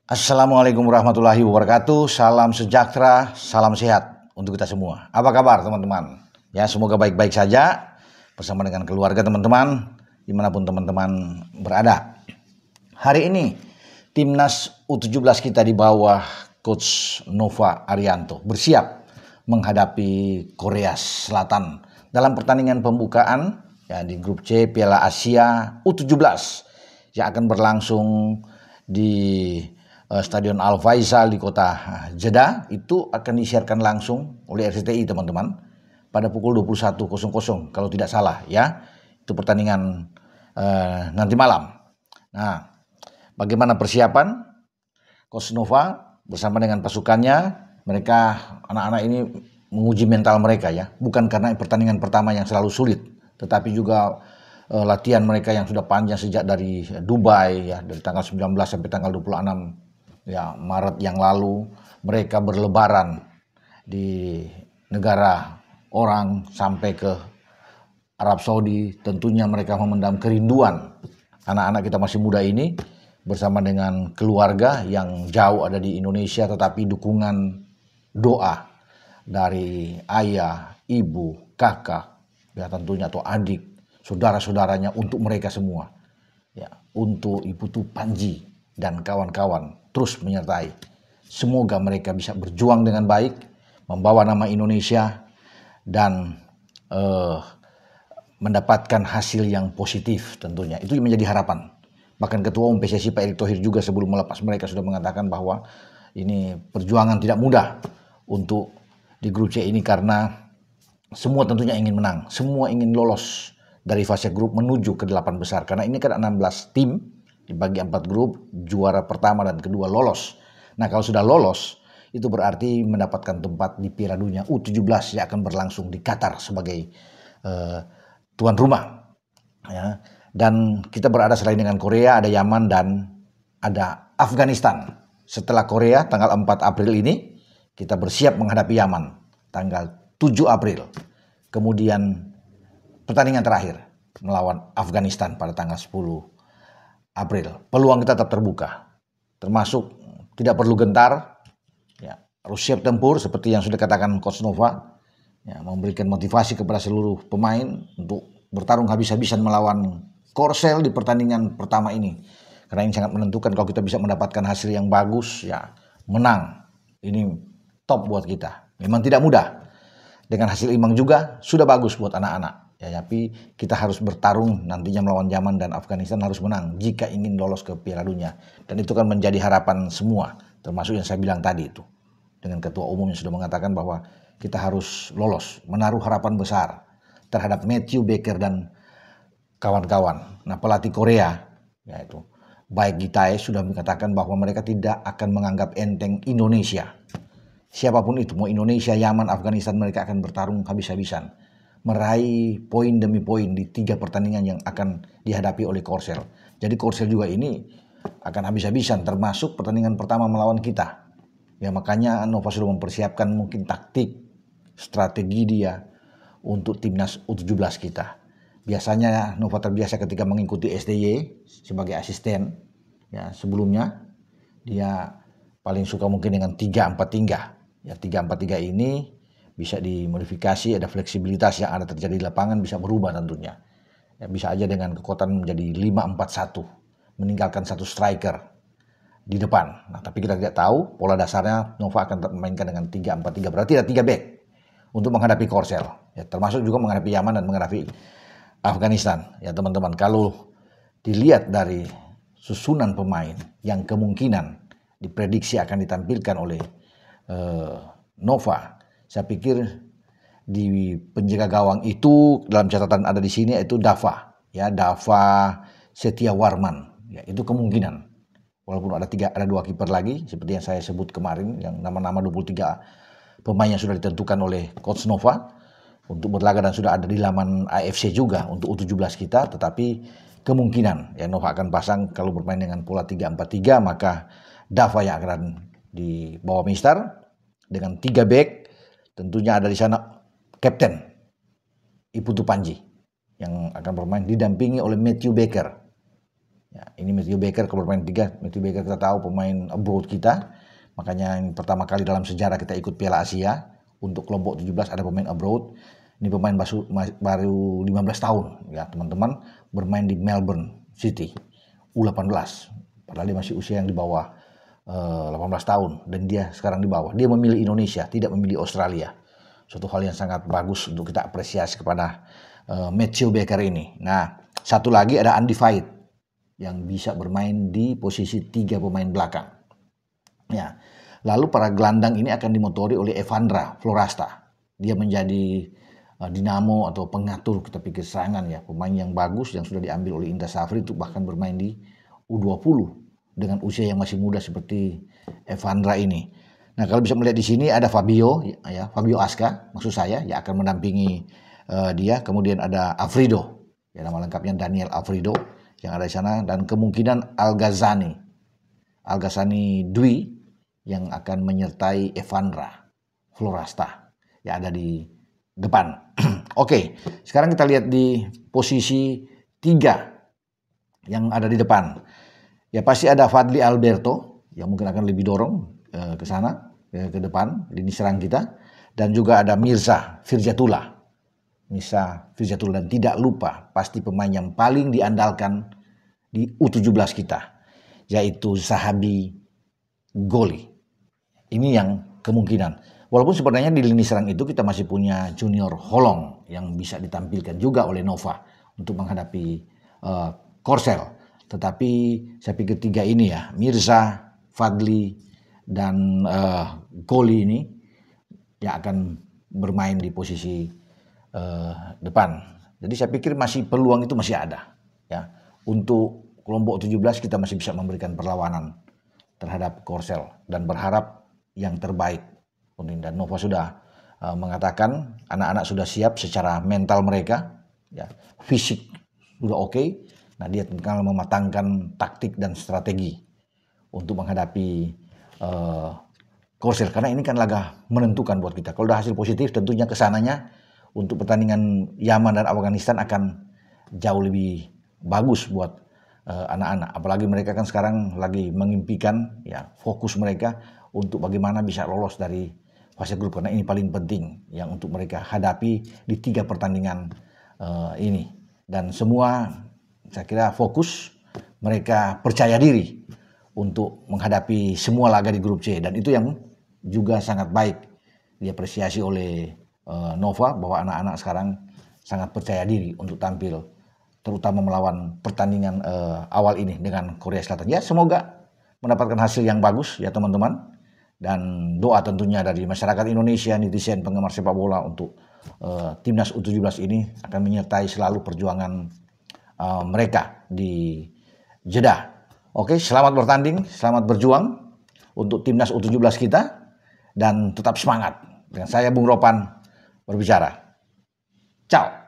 Assalamualaikum warahmatullahi wabarakatuh. Salam sejahtera, salam sehat untuk kita semua. Apa kabar teman-teman? Ya, semoga baik-baik saja bersama dengan keluarga teman-teman dimanapun teman-teman berada. Hari ini timnas U17 kita di bawah Coach Nova Arianto bersiap menghadapi Korea Selatan dalam pertandingan pembukaan ya di grup C Piala Asia U17 yang akan berlangsung di Stadion Al Faisal di kota Jeddah. Itu akan disiarkan langsung oleh RCTI teman-teman pada pukul 21.00 kalau tidak salah ya. Itu pertandingan nanti malam. Nah, bagaimana persiapan Coach Nova bersama dengan pasukannya? Mereka anak-anak ini menguji mental mereka ya. Bukan karena pertandingan pertama yang selalu sulit, tetapi juga latihan mereka yang sudah panjang sejak dari Dubai ya, dari tanggal 19 sampai tanggal 26 ya Maret yang lalu. Mereka berlebaran di negara orang sampai ke Arab Saudi. Tentunya mereka memendam kerinduan anak-anak kita masih muda ini bersama dengan keluarga yang jauh ada di Indonesia, tetapi dukungan doa dari ayah, ibu, kakak ya tentunya atau adik, saudara-saudaranya untuk mereka semua ya, untuk Ibu Tu Panji dan kawan-kawan terus menyertai. Semoga mereka bisa berjuang dengan baik, membawa nama Indonesia dan mendapatkan hasil yang positif tentunya. Itu menjadi harapan. Bahkan Ketua Umum PSSI Pak Erick Thohir juga sebelum melepas mereka sudah mengatakan bahwa ini perjuangan tidak mudah untuk di grup C ini karena semua tentunya ingin menang. Semua ingin lolos dari fase grup menuju ke 8 besar. Karena ini kan 16 tim dibagi 4 grup, juara pertama dan kedua lolos. Nah, kalau sudah lolos, itu berarti mendapatkan tempat di Piala Dunia U17 yang akan berlangsung di Qatar sebagai tuan rumah. Ya. Dan kita berada selain dengan Korea, ada Yaman dan ada Afghanistan. Setelah Korea, tanggal 4 April ini, kita bersiap menghadapi Yaman. Tanggal 7 April. Kemudian pertandingan terakhir melawan Afghanistan pada tanggal 10 April. Peluang kita tetap terbuka, termasuk tidak perlu gentar, ya, harus siap tempur seperti yang sudah katakan Coach Nova, ya, memberikan motivasi kepada seluruh pemain untuk bertarung habis-habisan melawan Korsel di pertandingan pertama ini. Karena ini sangat menentukan, kalau kita bisa mendapatkan hasil yang bagus, ya menang. Ini top buat kita. Memang tidak mudah. Dengan hasil imbang juga sudah bagus buat anak-anak. Ya, tapi kita harus bertarung nantinya melawan Yaman dan Afghanistan, harus menang jika ingin lolos ke Piala Dunia. Dan itu kan menjadi harapan semua, termasuk yang saya bilang tadi itu. Dengan Ketua Umum yang sudah mengatakan bahwa kita harus lolos, menaruh harapan besar terhadap Matthew Baker dan kawan-kawan. Nah, pelatih Korea yaitu Baek Gitae sudah mengatakan bahwa mereka tidak akan menganggap enteng Indonesia. Siapapun itu, mau Indonesia, Yaman, Afghanistan, mereka akan bertarung habis-habisan, meraih poin demi poin di 3 pertandingan yang akan dihadapi oleh Korsel. Jadi Korsel juga ini akan habis-habisan, termasuk pertandingan pertama melawan kita. Ya, makanya Nova sudah mempersiapkan mungkin taktik, strategi dia untuk timnas U17 kita. Biasanya Nova terbiasa ketika mengikuti SDY sebagai asisten. Ya, sebelumnya dia paling suka mungkin dengan 3-4-3. Ya, 3-4-3 ini bisa dimodifikasi, ada fleksibilitas yang ada terjadi di lapangan, bisa berubah tentunya. Ya, bisa aja dengan kekuatan menjadi 5-4-1, meninggalkan satu striker di depan. Nah, tapi kita tidak tahu, pola dasarnya Nova akan memainkan dengan 3-4-3, berarti ada 3 back untuk menghadapi Korsel. Ya, termasuk juga menghadapi Yaman dan menghadapi Afghanistan. Ya teman-teman, kalau dilihat dari susunan pemain yang kemungkinan diprediksi akan ditampilkan oleh Nova, saya pikir di penjaga gawang itu dalam catatan ada di sini yaitu Dava, ya Dava Setiawarman. Ya, itu kemungkinan. Walaupun ada 2 kiper lagi seperti yang saya sebut kemarin, yang nama-nama 23 pemain yang sudah ditentukan oleh Coach Nova untuk berlaga dan sudah ada di laman AFC juga untuk U17 kita, tetapi kemungkinan ya Nova akan pasang kalau bermain dengan pola 3-4-3, maka Dava yang akan dibawa Mister dengan 3 back. Tentunya ada di sana Kapten Ibu Tu Panji yang akan bermain didampingi oleh Matthew Baker. Ya, ini Matthew Baker kalau bermain 3, Matthew Baker kita tahu pemain abroad kita. Makanya yang pertama kali dalam sejarah kita ikut Piala Asia untuk kelompok 17 ada pemain abroad. Ini pemain baru 15 tahun ya teman-teman, bermain di Melbourne City U18. Padahal dia masih usia yang di bawah 18 tahun dan dia sekarang di bawah. Dia memilih Indonesia, tidak memilih Australia. Suatu hal yang sangat bagus untuk kita apresiasi kepada Matthew Baker ini. Nah, satu lagi ada Andy Fait yang bisa bermain di posisi 3 pemain belakang. Ya. Lalu para gelandang ini akan dimotori oleh Evandra Florasta. Dia menjadi dinamo atau pengatur kita pikir serangan ya, pemain yang bagus yang sudah diambil oleh Indra Safri untuk bahkan bermain di U20 dengan usia yang masih muda seperti Evandra ini. Nah, kalau bisa melihat di sini ada Fabio ya, Fabio Aska maksud saya ya akan mendampingi dia. Kemudian ada Afrido, ya nama lengkapnya Daniel Afrido yang ada di sana, dan kemungkinan Al Ghazani Dwi yang akan menyertai Evandra Florasta yang ada di depan. Oke, sekarang kita lihat di posisi 3 yang ada di depan. Ya pasti ada Fadli Alberto yang mungkin akan lebih dorong ke sana, ke depan lini serang kita, dan juga ada Mirza Firjatullah, dan tidak lupa pasti pemain yang paling diandalkan di U17 kita, yaitu Zahabi Goli. Ini yang kemungkinan. Walaupun sebenarnya di lini serang itu kita masih punya Junior Holong yang bisa ditampilkan juga oleh Nova untuk menghadapi Korsel. Tetapi saya pikir 3 ini ya, Mirza, Fadli, dan Goli ini yang akan bermain di posisi depan. Jadi saya pikir masih peluang itu masih ada. Ya, untuk kelompok 17 kita masih bisa memberikan perlawanan terhadap Korsel dan berharap yang terbaik. Dan Nova sudah mengatakan anak-anak sudah siap secara mental mereka, ya, fisik sudah oke. Nah, dia tinggal mematangkan taktik dan strategi untuk menghadapi Korsel, karena ini kan laga menentukan buat kita. Kalau udah hasil positif tentunya kesananya untuk pertandingan Yaman dan Afghanistan akan jauh lebih bagus buat anak-anak. Apalagi mereka kan sekarang lagi mengimpikan ya fokus mereka untuk bagaimana bisa lolos dari fase grup, karena ini paling penting yang untuk mereka hadapi di 3 pertandingan ini. Dan semua saya kira fokus, mereka percaya diri untuk menghadapi semua laga di grup C, dan itu yang juga sangat baik diapresiasi oleh Nova, bahwa anak-anak sekarang sangat percaya diri untuk tampil terutama melawan pertandingan awal ini dengan Korea Selatan. Ya, semoga mendapatkan hasil yang bagus ya teman-teman, dan doa tentunya dari masyarakat Indonesia, netizen, penggemar sepak bola untuk timnas U17 ini akan menyertai selalu perjuangan mereka di Jeddah. Oke, selamat bertanding, selamat berjuang untuk timnas U17 kita, dan tetap semangat. Dengan saya Bung Ropan berbicara. Ciao.